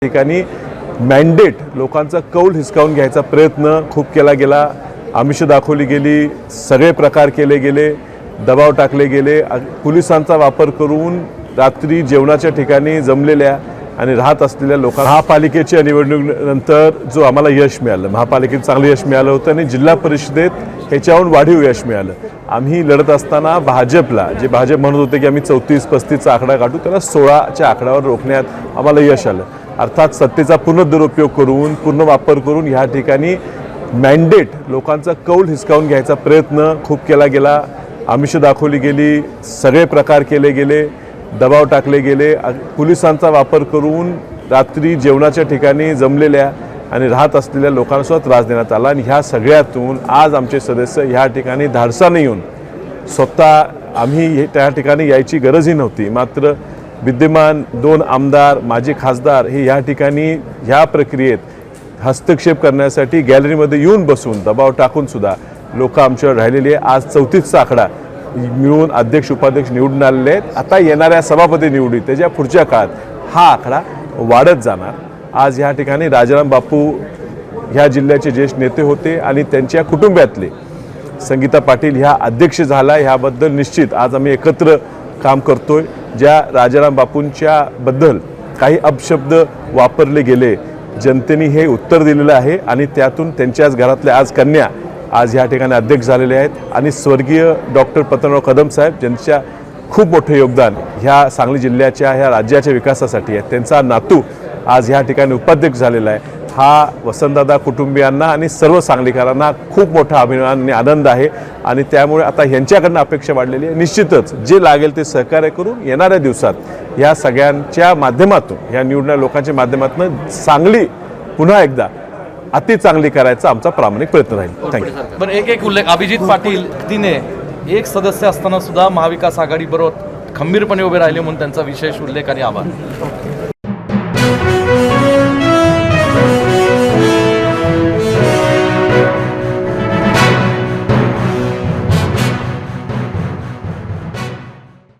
ठिकाणी मॅन्डेट लोकांचा कौल हिसकावून घ्यायचा प्रयत्न खूप केला गेला, आमिष दाखवली गेली, सगळे प्रकार केले गेले, दबाव टाकले गेले, पोलिसांचा वापर करून रात्री जेवणाच्या ठिकाणी जमलेल्या आणि राहत असलेल्या लोकांना महापालिकेच्या निवडणुकीनंतर जो आम्हाला यश मिळालं, महापालिकेत चांगलं यश मिळालं होतं आणि जिल्हा परिषदेत ह्याच्याहून वाढीव यश मिळालं। आम्ही लढत असताना भाजपला जे भाजप म्हणत होते की आम्ही 34-35चा आकडा काढू, त्याला 16च्या आकड्यावर रोखण्यात आम्हाला यश आलं। अर्थात सत्तेचा पूर्ण दुरुपयोग करून, पूर्ण वापर करून ह्या ठिकाणी मॅन्डेट लोकांचा कौल हिसकावून घ्यायचा प्रयत्न खूप केला गेला, आमिष दाखवली गेली, सगळे प्रकार केले गेले, दबाव टाकले गेले, पोलिसांचा वापर करून रात्री जेवणाच्या ठिकाणी जमलेल्या आणि राहत असलेल्या लोकांना त्रास देण्यात आला। आणि ह्या सगळ्यातून आज आमचे सदस्य ह्या ठिकाणी धाडसाने येऊन स्वतः आम्ही त्या ठिकाणी यायची गरजही नव्हती, मात्र विद्यमान 2 आमदार, माजी खासदार हे ह्या ठिकाणी ह्या प्रक्रियेत हस्तक्षेप करण्यासाठी गॅलरीमध्ये येऊन बसून दबाव टाकून सुद्धा लोक आमच्यावर राहिलेली आहे। आज 34चा आकडा मिळून अध्यक्ष उपाध्यक्ष निवडून आलेले आहेत। आता येणाऱ्या सभापती निवडी त्याच्या पुढच्या काळात हा आकडा वाढत जाणार। आज ह्या ठिकाणी राजाराम बापू ह्या जिल्ह्याचे ज्येष्ठ नेते होते आणि त्यांच्या कुटुंबातले संगीता पाटील ह्या अध्यक्ष झाला, ह्याबद्दल निश्चित आज आम्ही एकत्र काम करतोय। ज्या राजाराम बापूंच्या बद्दल काही अपशब्द वापरले गेले, जनतेने हे उत्तर दिलेलं आहे आणि त्यातून त्यांच्याच घरातल्या आज कन्या आज ह्या ठिकाणी अध्यक्ष झालेले आहेत। आणि स्वर्गीय डॉक्टर पतंगराव कदम साहेब ज्यांच्या खूप मोठे योगदान ह्या सांगली जिल्ह्याच्या ह्या राज्याच्या विकासासाठी आहे, त्यांचा नातू आज ह्या ठिकाणी उपाध्यक्ष झालेला आहे। हा वसंतदादा कुटुंबियांना आणि सर्व सांगलीकरांना खूप मोठा अभिमान आणि आनंद आहे आणि त्यामुळे आता ह्यांच्याकडनं अपेक्षा वाढलेली आहे। निश्चितच जे लागेल ते सहकार्य करून येणाऱ्या दिवसात ह्या सगळ्यांच्या माध्यमातून, ह्या निवडणाऱ्या लोकांच्या माध्यमातून सांगली पुन्हा एकदा अति चांगली करायचा आमचा प्रामाणिक प्रयत्न राहील। थँक्यू। पण एक उल्लेख, अभिजित पाटील तिने एक सदस्य असताना सुद्धा महाविकास आघाडीबरोबर खंबीरपणे उभे राहिले म्हणून त्यांचा विशेष उल्लेख आणि आभार।